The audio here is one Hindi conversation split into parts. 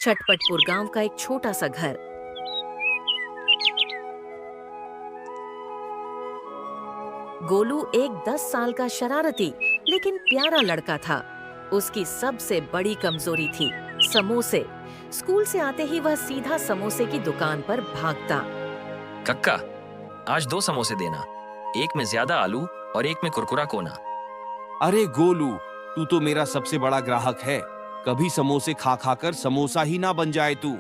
छटपटपुर गांव का एक छोटा सा घर। गोलू एक 10 साल का शरारती लेकिन प्यारा लड़का था। उसकी सबसे बड़ी कमजोरी थी समोसे। स्कूल से आते ही वह सीधा समोसे की दुकान पर भागता। कक्का, आज 2 समोसे देना, एक में ज्यादा आलू और एक में कुरकुरा कोना। अरे गोलू, तू तो मेरा सबसे बड़ा ग्राहक है। कभी समोसे खा खाकर समोसा ही ना बन जाए तू।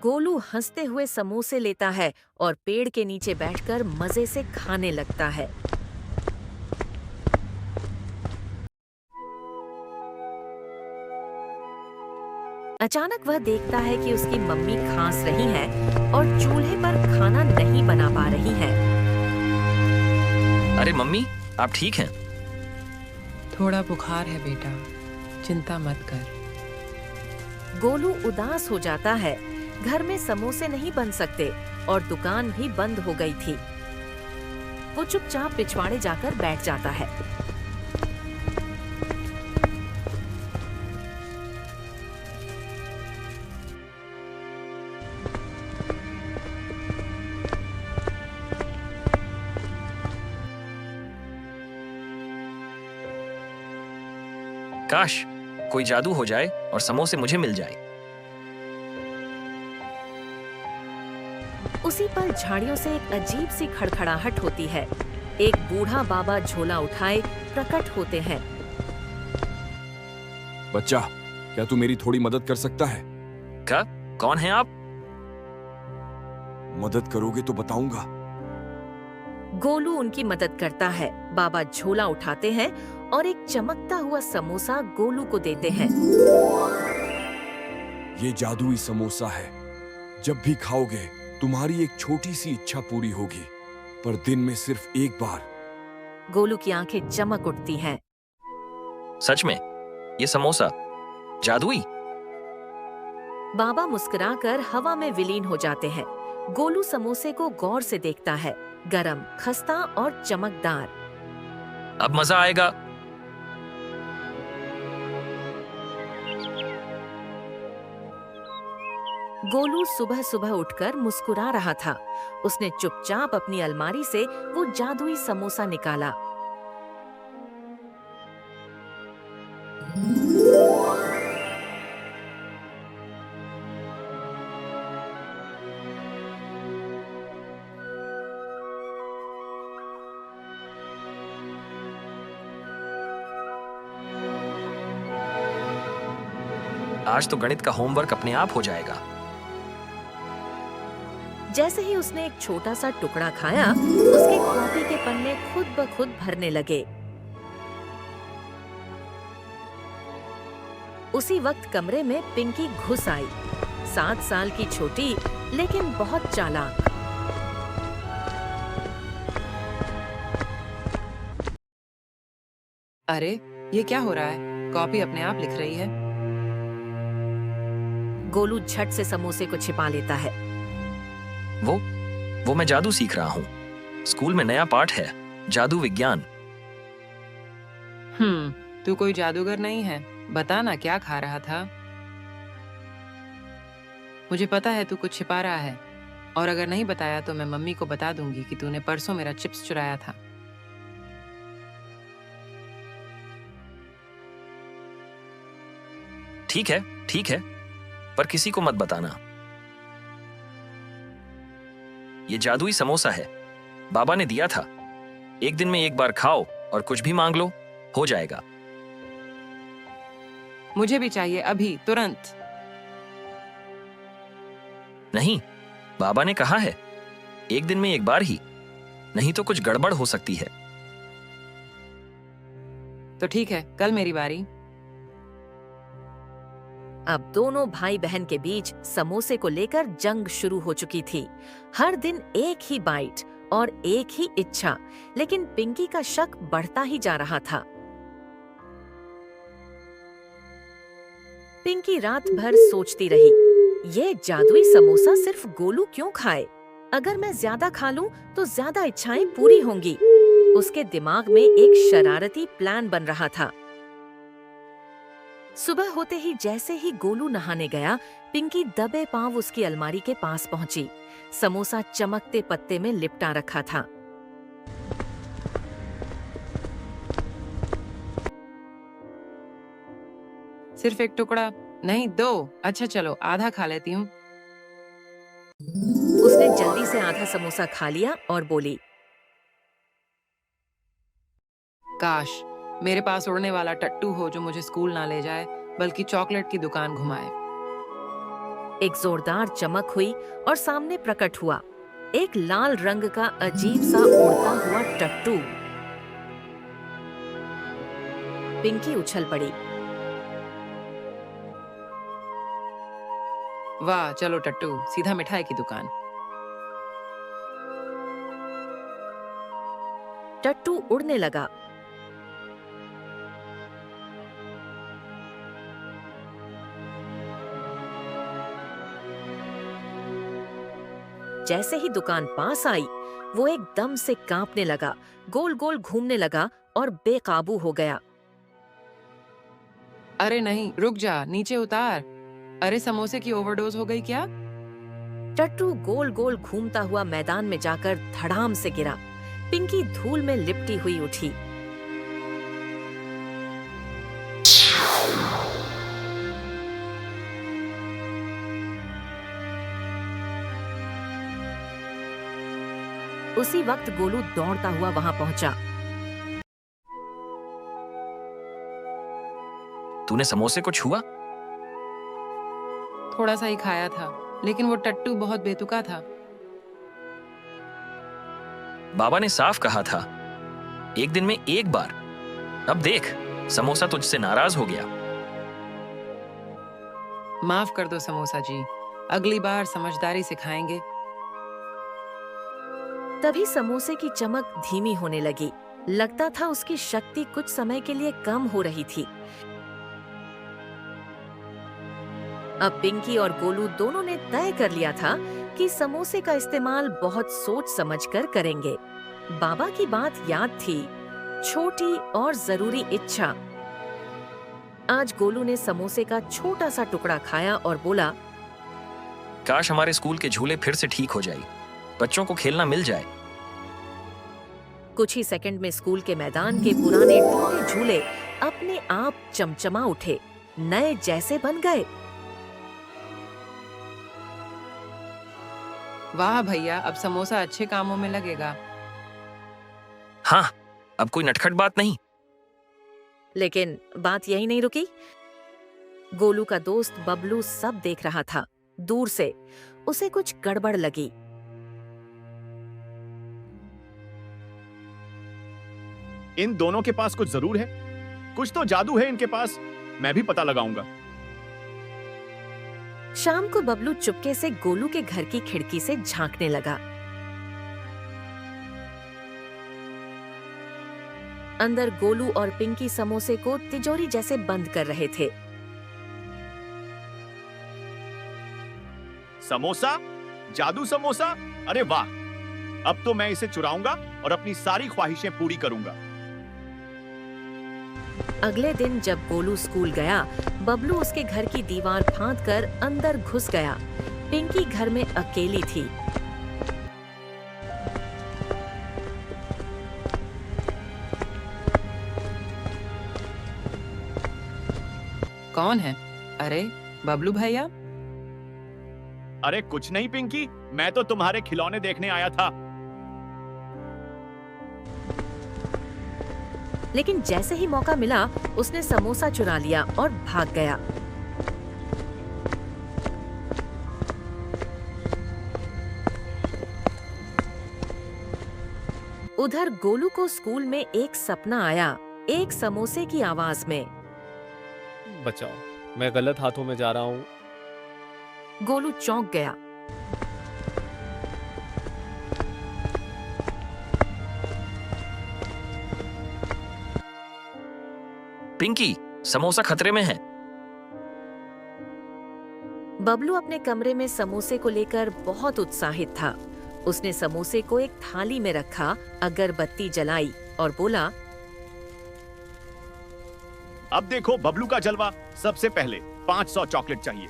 गोलू हंसते हुए समोसे लेता है और पेड़ के नीचे बैठकर मजे से खाने लगता है। अचानक वह देखता है कि उसकी मम्मी खांस रही है और चूल्हे पर खाना नहीं बना पा रही है। अरे मम्मी, आप ठीक हैं? थोड़ा बुखार है बेटा, चिंता मत कर। गोलू उदास हो जाता है। घर में समोसे नहीं बन सकते और दुकान भी बंद हो गई थी। वो चुपचाप पिछवाड़े जाकर बैठ जाता है। काश कोई जादू हो जाए और समोसे मुझे मिल जाए। उसी पल झाड़ियों से एक अजीब सी खड़खड़ाहट होती है। एक बूढ़ा बाबा झोला उठाए प्रकट होते हैं। बच्चा, क्या तू मेरी थोड़ी मदद कर सकता है? क्या? कौन हैं आप? मदद करोगे तो बताऊंगा। गोलू उनकी मदद करता है। बाबा झोला उठाते हैं और एक चमकता हुआ समोसा गोलू को देते हैं। ये जादुई समोसा है। जब भी खाओगे तुम्हारी एक छोटी सी इच्छा पूरी होगी, पर दिन में सिर्फ एक बार। गोलू की आंखें चमक उठती हैं। सच में ये समोसा जादुई? बाबा मुस्कुराकर हवा में विलीन हो जाते हैं। गोलू समोसे को गौर से देखता है। गरम, खस्ता और चमकदार। अब मजा आएगा। गोलू सुबह सुबह उठकर मुस्कुरा रहा था। उसने चुपचाप अपनी अलमारी से वो जादुई समोसा निकाला। आज तो गणित का होमवर्क अपने आप हो जाएगा। जैसे ही उसने एक छोटा सा टुकड़ा खाया, उसके कॉपी के पन्ने खुद ब खुद भरने लगे। उसी वक्त कमरे में पिंकी घुस आई। 7 साल की छोटी लेकिन बहुत चालाक। अरे ये क्या हो रहा है? कॉपी अपने आप लिख रही है। गोलू झट से समोसे को छिपा लेता है। वो मैं जादू सीख रहा हूँ। स्कूल में नया पाठ है, जादू विज्ञान। तू कोई जादूगर नहीं है। बता ना, क्या खा रहा था? मुझे पता है तू कुछ छिपा रहा है, और अगर नहीं बताया तो मैं मम्मी को बता दूंगी कि तूने परसों मेरा चिप्स चुराया था। ठीक है, पर किसी को मत बताना। ये जादुई समोसा है, बाबा ने दिया था। एक दिन में एक बार खाओ और कुछ भी मांग लो, हो जाएगा। मुझे भी चाहिए, अभी, तुरंत। नहीं, बाबा ने कहा है एक दिन में एक बार ही, नहीं तो कुछ गड़बड़ हो सकती है। तो ठीक है, कल मेरी बारी। अब दोनों भाई बहन के बीच समोसे को लेकर जंग शुरू हो चुकी थी। हर दिन एक ही बाइट और एक ही इच्छा, लेकिन पिंकी का शक बढ़ता ही जा रहा था। पिंकी रात भर सोचती रही, ये जादुई समोसा सिर्फ गोलू क्यों खाए? अगर मैं ज्यादा खा लूं तो ज्यादा इच्छाएं पूरी होंगी। उसके दिमाग में एक शरारती प्लान बन रहा था। सुबह होते ही जैसे ही गोलू नहाने गया, पिंकी दबे पांव उसकी अलमारी के पास पहुंची। समोसा चमकते पत्ते में लिपटा रखा था। सिर्फ एक टुकड़ा नहीं, 2। अच्छा चलो आधा खा लेती हूँ। उसने जल्दी से आधा समोसा खा लिया और बोली, काश मेरे पास उड़ने वाला टट्टू हो जो मुझे स्कूल ना ले जाए बल्कि चॉकलेट की दुकान घुमाए। एक जोरदार चमक हुई और सामने प्रकट हुआ एक लाल रंग का अजीब सा उड़ता हुआ टट्टू। पिंकी उछल पड़ी। वाह, चलो टट्टू, सीधा मिठाई की दुकान। टट्टू उड़ने लगा। जैसे ही दुकान पास आई, वो एकदम से कांपने लगा, गोल गोल घूमने लगा और बेकाबू हो गया। अरे नहीं, रुक जा, नीचे उतार। अरे समोसे की ओवरडोज हो गई क्या? टट्टू गोल गोल घूमता हुआ मैदान में जाकर धड़ाम से गिरा। पिंकी धूल में लिपटी हुई उठी। उसी वक्त गोलू दौड़ता हुआ वहां पहुंचा। तूने समोसे को छुआ? थोड़ा सा ही खाया था, लेकिन वो टट्टू बहुत बेतुका था। बाबा ने साफ कहा था, एक दिन में एक बार। अब देख, समोसा तुझसे नाराज हो गया। माफ कर दो समोसा जी, अगली बार समझदारी से खाएंगे। तभी समोसे की चमक धीमी होने लगी। लगता था उसकी शक्ति कुछ समय के लिए कम हो रही थी। अब पिंकी और गोलू दोनों ने तय कर लिया था कि समोसे का इस्तेमाल बहुत सोच समझकर करेंगे। बाबा की बात याद थी, छोटी और जरूरी इच्छा। आज गोलू ने समोसे का छोटा सा टुकड़ा खाया और बोला, काश हमारे स्कूल के झूले फिर से ठीक हो जाए, बच्चों को खेलना मिल जाए। कुछ ही सेकंड में स्कूल के मैदान के पुराने टूटे झूले अपने आप चमचमा उठे, नए जैसे बन गए। वाह भैया, अब समोसा अच्छे कामों में लगेगा। हाँ, अब कोई नटखट बात नहीं। लेकिन बात यही नहीं रुकी। गोलू का दोस्त बबलू सब देख रहा था। दूर से उसे कुछ गड़बड़ लगी। इन दोनों के पास कुछ जरूर है, कुछ तो जादू है इनके पास। मैं भी पता लगाऊंगा। शाम को बबलू चुपके से गोलू के घर की खिड़की से झांकने लगा। अंदर गोलू और पिंकी समोसे को तिजोरी जैसे बंद कर रहे थे। समोसा, जादू समोसा, अरे वाह! अब तो मैं इसे चुराऊंगा और अपनी सारी ख्वाहिशें पूरी करूंगा। अगले दिन जब गोलू स्कूल गया, बबलू उसके घर की दीवार फांदकर अंदर घुस गया। पिंकी घर में अकेली थी। कौन है? अरे बबलू भैया। अरे कुछ नहीं पिंकी, मैं तो तुम्हारे खिलौने देखने आया था। लेकिन जैसे ही मौका मिला, उसने समोसा चुरा लिया और भाग गया। उधर गोलू को स्कूल में एक सपना आया, एक समोसे की आवाज में। बचाओ, मैं गलत हाथों में जा रहा हूँ। गोलू चौंक गया। पिंकी, समोसा खतरे में है। बबलू अपने कमरे में समोसे को लेकर बहुत उत्साहित था। उसने समोसे को एक थाली में रखा, अगरबत्ती जलाई और बोला, अब देखो बबलू का जलवा। सबसे पहले 500 चॉकलेट चाहिए।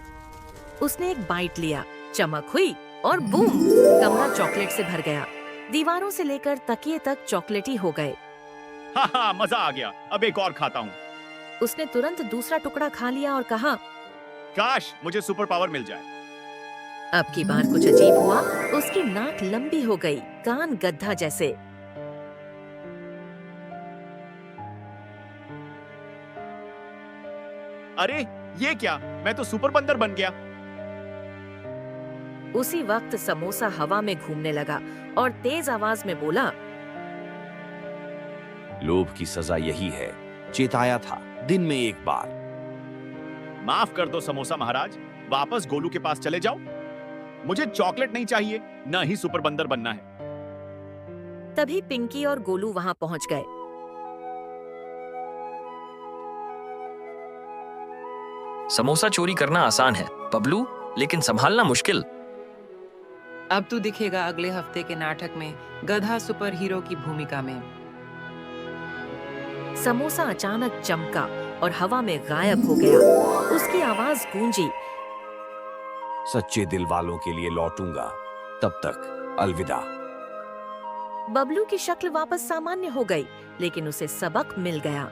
उसने एक बाइट लिया, चमक हुई और बूम, कमरा चॉकलेट से भर गया। दीवारों से लेकर तकिए तक चॉकलेटी हो गए। हाँ, मजा आ गया। अब एक और खाता हूँ। उसने तुरंत दूसरा टुकड़ा खा लिया और कहा, काश मुझे सुपर पावर मिल जाए। अब की बार कुछ अजीब हुआ। उसकी नाक लंबी हो गई, कान गधा जैसे। अरे ये क्या, मैं तो सुपर बंदर बन गया। उसी वक्त समोसा हवा में घूमने लगा और तेज आवाज में बोला, लोभ की सजा यही है। चेताया था, दिन में एक बार। माफ कर दो समोसा महाराज, वापस गोलू के पास चले जाओ। मुझे चॉकलेट नहीं चाहिए, न ही सुपर बंदर बनना है। तभी पिंकी और गोलू वहां पहुंच गए। समोसा चोरी करना आसान है बबलू, लेकिन संभालना मुश्किल। अब तू दिखेगा अगले हफ्ते के नाटक में गधा सुपर हीरो की भूमिका में। समोसा अचानक चमका और हवा में गायब हो गया। उसकी आवाज गूंजी, सच्चे दिल वालों के लिए लौटूंगा। तब तक अलविदा। बबलू की शक्ल वापस सामान्य हो गई, लेकिन उसे सबक मिल गया।